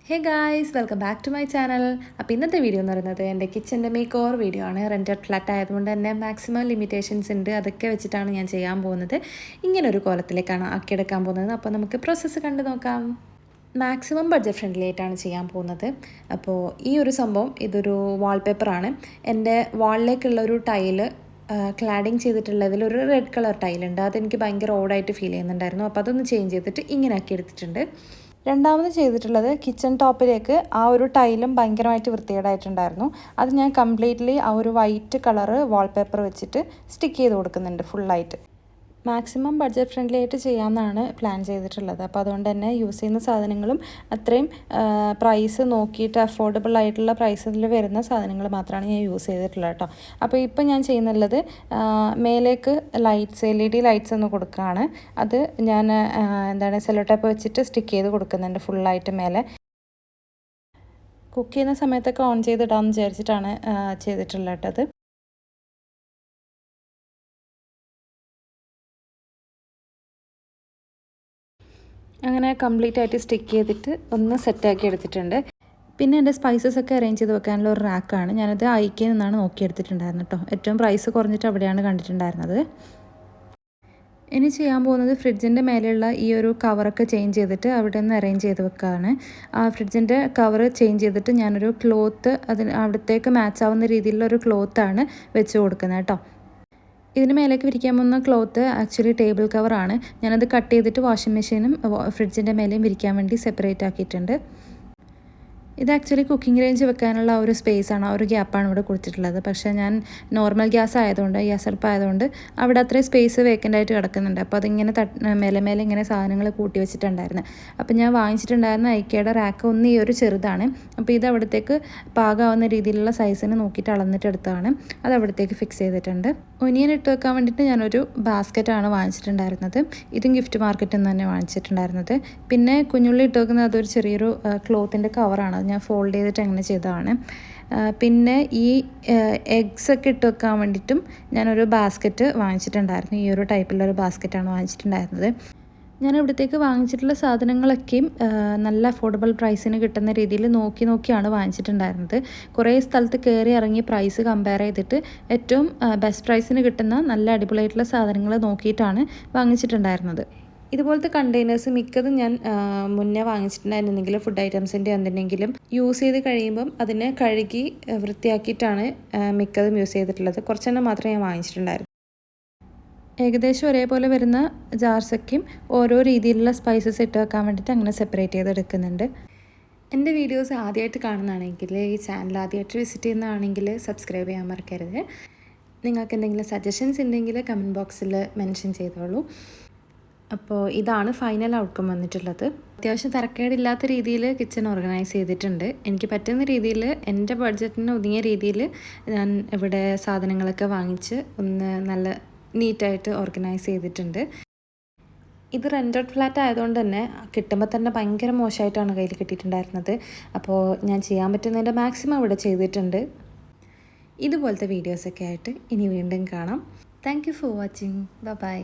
Hey guys, welcome back to my channel. അപ്പോൾ ഇന്നത്തെ video എന്ന് പറയുന്നത് എൻ്റെ കിച്ചൻ്റെ മേക്ക് ഓവർ വീഡിയോ ആണ്. റെൻറ്റഡ് ഫ്ലാറ്റ് ആയതുകൊണ്ട് തന്നെ മാക്സിമം ലിമിറ്റേഷൻസ് ഉണ്ട്. അതൊക്കെ വെച്ചിട്ടാണ് ഞാൻ ചെയ്യാൻ പോകുന്നത്. ഇങ്ങനൊരു കോലത്തിലേക്കാണ് ആക്കിയെടുക്കാൻ പോകുന്നത്. അപ്പോൾ നമുക്ക് പ്രോസസ്സ് കണ്ടു നോക്കാം. മാക്സിമം ബഡ്ജറ്റ് ഫ്രണ്ട്ലി ആയിട്ടാണ് ചെയ്യാൻ പോകുന്നത്. അപ്പോൾ ഈ ഒരു സംഭവം ഇതൊരു വാൾപേപ്പറാണ്. എൻ്റെ വാളിലേക്കുള്ള ഒരു ടൈല് ക്ലാഡിങ് ചെയ്തിട്ടുള്ളതിൽ ഒരു റെഡ് കളർ ടൈലുണ്ട്. അതെനിക്ക് ഭയങ്കര ഓടായിട്ട് ഫീൽ ചെയ്യുന്നുണ്ടായിരുന്നു. അപ്പോൾ അതൊന്ന് ചേഞ്ച് ചെയ്തിട്ട് ഇങ്ങനെ ആക്കി എടുത്തിട്ടുണ്ട്. രണ്ടാമത് ചെയ്തിട്ടുള്ളത് കിച്ചൺ ടോപ്പിലേക്ക് ആ ഒരു ടൈലും ഭയങ്കരമായിട്ട് വൃത്തികേടായിട്ടുണ്ടായിരുന്നു. അത് ഞാൻ കംപ്ലീറ്റ്ലി ആ ഒരു വൈറ്റ് കളറ് വാൾപേപ്പർ വെച്ചിട്ട് സ്റ്റിക്ക് ചെയ്ത് കൊടുക്കുന്നുണ്ട് ഫുള്ളായിട്ട്. മാക്സിമം ബഡ്ജറ്റ് ഫ്രണ്ട്ലി ആയിട്ട് ചെയ്യാമെന്നാണ് പ്ലാൻ ചെയ്തിട്ടുള്ളത്. അപ്പോൾ അതുകൊണ്ട് തന്നെ യൂസ് ചെയ്യുന്ന സാധനങ്ങളും അത്രയും പ്രൈസ് നോക്കിയിട്ട് അഫോർഡബിൾ ആയിട്ടുള്ള പ്രൈസിൽ വരുന്ന സാധനങ്ങൾ മാത്രമാണ് ഞാൻ യൂസ് ചെയ്തിട്ടുള്ളത് കേട്ടോ. അപ്പോൾ ഇപ്പോൾ ഞാൻ ചെയ്യുന്നുള്ളത് മേലേക്ക് ലൈറ്റ്സ് LED ലൈറ്റ്സ് ഒന്ന് കൊടുക്കുകയാണ്. അത് ഞാൻ സെല്ലോ ടേപ്പ് വെച്ചിട്ട് സ്റ്റിക്ക് ചെയ്ത് കൊടുക്കുന്നുണ്ട് ഫുള്ളായിട്ട് മേലെ. കുക്ക് ചെയ്യുന്ന സമയത്തൊക്കെ ഓൺ ചെയ്തിടാമെന്ന് വിചാരിച്ചിട്ടാണ് ചെയ്തിട്ടുള്ളത്. അങ്ങനെ കംപ്ലീറ്റ് ആയിട്ട് സ്റ്റിക്ക് ചെയ്തിട്ട് ഒന്ന് സെറ്റാക്കി എടുത്തിട്ടുണ്ട്. പിന്നെ എൻ്റെ സ്പൈസസ് ഒക്കെ അറേഞ്ച് ചെയ്ത് വെക്കാനുള്ള ഒരു റാക്കാണ്. ഞാനത് ഐക്കയിൽ നിന്നാണ് നോക്കിയെടുത്തിട്ടുണ്ടായിരുന്നു കേട്ടോ. ഏറ്റവും പ്രൈസ് കുറഞ്ഞിട്ട് അവിടെയാണ് കണ്ടിട്ടുണ്ടായിരുന്നത്. ഇനി ചെയ്യാൻ പോകുന്നത് ഫ്രിഡ്ജിൻ്റെ മേലെയുള്ള ഈ ഒരു കവറൊക്കെ ചേഞ്ച് ചെയ്തിട്ട് അവിടെ നിന്ന് അറേഞ്ച് ചെയ്ത് വെക്കുകയാണ്. ആ ഫ്രിഡ്ജിൻ്റെ കവർ ചേഞ്ച് ചെയ്തിട്ട് ഞാനൊരു ക്ലോത്ത് അവിടത്തേക്ക് മാച്ച് ആവുന്ന രീതിയിലുള്ള ഒരു ക്ലോത്താണ് വെച്ച് കൊടുക്കുന്നത് കേട്ടോ. ഇതിന് മേലേക്ക് വിരിക്കാൻ പോകുന്ന ക്ലോത്ത് ആക്ച്വലി ടേബിൾ കവറാണ്. ഞാനത് കട്ട് ചെയ്തിട്ട് വാഷിംഗ് മെഷീനും ഫ്രിഡ്ജിൻ്റെ മേലെയും വിരിക്കാൻ വേണ്ടി സെപ്പറേറ്റ് ആക്കിയിട്ടുണ്ട്. ഇത് ആക്ച്വലി കുക്കിംഗ് റേഞ്ച് വെക്കാനുള്ള ഒരു സ്പേസാണ്, ആ ഒരു ഗ്യാപ്പാണ് ഇവിടെ കൊടുത്തിട്ടുള്ളത്. പക്ഷേ ഞാൻ നോർമൽ ഗ്യാസ് അടുപ്പായതുകൊണ്ട് അവിടെ അത്രയും സ്പേസ് വേക്കൻ്റ് ആയിട്ട് കിടക്കുന്നുണ്ട്. അപ്പോൾ അതിങ്ങനെ മേലെ ഇങ്ങനെ സാധനങ്ങൾ കൂട്ടി വെച്ചിട്ടുണ്ടായിരുന്നു. അപ്പോൾ ഞാൻ വാങ്ങിച്ചിട്ടുണ്ടായിരുന്ന ഐക്കയുടെ റാക്ക് ഒന്ന് ഈ ഒരു ചെറുതാണ്. അപ്പോൾ ഇത് അവിടത്തേക്ക് പാകമാവുന്ന രീതിയിലുള്ള സൈസിന് നോക്കിയിട്ട് അളന്നിട്ട് എടുത്തതാണ്. അത് അവിടത്തേക്ക് ഫിക്സ് ചെയ്തിട്ടുണ്ട്. ഒനിയൻ ഇട്ട് വെക്കാൻ വേണ്ടിയിട്ട് ഞാനൊരു ബാസ്ക്കറ്റാണ് വാങ്ങിച്ചിട്ടുണ്ടായിരുന്നത്. ഇതും ഗിഫ്റ്റ് മാർക്കറ്റിൽ നിന്ന് തന്നെ വാങ്ങിച്ചിട്ടുണ്ടായിരുന്നത്. പിന്നെ കുഞ്ഞുള്ളി ഇട്ട് വെക്കുന്നത് അതൊരു ചെറിയൊരു ക്ലോത്തിൻ്റെ കവറാണ്. ഞാൻ ഫോൾഡ് ചെയ്തിട്ട് അങ്ങനെ ചെയ്തതാണ്. പിന്നെ ഈ എഗ്സ് ഒക്കെ ഇട്ട് വെക്കാൻ വേണ്ടിയിട്ടും ഞാനൊരു ബാസ്ക്കറ്റ് വാങ്ങിച്ചിട്ടുണ്ടായിരുന്നു. ഈ ഒരു ടൈപ്പിലൊരു ബാസ്ക്കറ്റാണ് വാങ്ങിച്ചിട്ടുണ്ടായിരുന്നത്. ഞാൻ ഇവിടത്തേക്ക് വാങ്ങിച്ചിട്ടുള്ള സാധനങ്ങളൊക്കെയും നല്ല അഫോർഡബിൾ പ്രൈസിന് കിട്ടുന്ന രീതിയിൽ നോക്കിയാണ് വാങ്ങിച്ചിട്ടുണ്ടായിരുന്നത്. കുറേ സ്ഥലത്ത് കയറി ഇറങ്ങി പ്രൈസ് കമ്പയർ ചെയ്തിട്ട് ഏറ്റവും ബെസ്റ്റ് പ്രൈസിന് കിട്ടുന്ന നല്ല അടിപൊളിയായിട്ടുള്ള സാധനങ്ങൾ നോക്കിയിട്ടാണ് വാങ്ങിച്ചിട്ടുണ്ടായിരുന്നത്. ഇതുപോലത്തെ കണ്ടെയ്നേഴ്സ് മിക്കതും ഞാൻ മുന്നേ വാങ്ങിച്ചിട്ടുണ്ടായിരുന്നെങ്കിൽ ഫുഡ് ഐറ്റംസിൻ്റെ എന്തെങ്കിലും യൂസ് ചെയ്ത് കഴിയുമ്പം അതിനെ കഴുകി വൃത്തിയാക്കിയിട്ടാണ് മിക്കതും യൂസ് ചെയ്തിട്ടുള്ളത്. കുറച്ചെണ്ണം മാത്രമേ ഞാൻ വാങ്ങിച്ചിട്ടുണ്ടായിരുന്നു. ഏകദേശം ഒരേപോലെ വരുന്ന ജാർസൊക്കെയും ഓരോ രീതിയിലുള്ള സ്പൈസസ് ഇട്ട് വെക്കാൻ വേണ്ടിയിട്ട് അങ്ങനെ സെപ്പറേറ്റ് ചെയ്തെടുക്കുന്നുണ്ട്. എൻ്റെ വീഡിയോസ് ആദ്യമായിട്ട് കാണുന്നതാണെങ്കിൽ, ഈ ചാനൽ ആദ്യമായിട്ട് വിസിറ്റ് ചെയ്യുന്നതാണെങ്കിൽ സബ്സ്ക്രൈബ് ചെയ്യാൻ മറക്കരുത്. നിങ്ങൾക്ക് എന്തെങ്കിലും സജഷൻസ് ഉണ്ടെങ്കിൽ കമൻറ്റ് ബോക്സിൽ മെൻഷൻ ചെയ്തോളൂ. അപ്പോൾ ഇതാണ് ഫൈനൽ ഔട്ട്കം വന്നിട്ടുള്ളത്. അത്യാവശ്യം തരക്കേടില്ലാത്ത രീതിയിൽ കിച്ചൺ ഓർഗനൈസ് ചെയ്തിട്ടുണ്ട്. എനിക്ക് പറ്റുന്ന രീതിയിൽ എൻ്റെ ബഡ്ജറ്റിന് ഒതുങ്ങിയ രീതിയിൽ ഞാൻ ഇവിടെ സാധനങ്ങളൊക്കെ വാങ്ങിച്ച് ഒന്ന് നല്ല നീറ്റായിട്ട് ഓർഗനൈസ് ചെയ്തിട്ടുണ്ട്. ഇത് റെൻറ്റഡ് ഫ്ലാറ്റ് ആയതുകൊണ്ട് തന്നെ കിട്ടുമ്പോൾ തന്നെ ഭയങ്കര മോശമായിട്ടാണ് കയ്യിൽ കിട്ടിയിട്ടുണ്ടായിരുന്നത്. അപ്പോൾ ഞാൻ ചെയ്യാൻ പറ്റുന്നതിൻ്റെ മാക്സിമം ഇവിടെ ചെയ്തിട്ടുണ്ട്. ഇതുപോലത്തെ വീഡിയോസൊക്കെ ആയിട്ട് ഇനി വീണ്ടും കാണാം. Thank you for watching. By.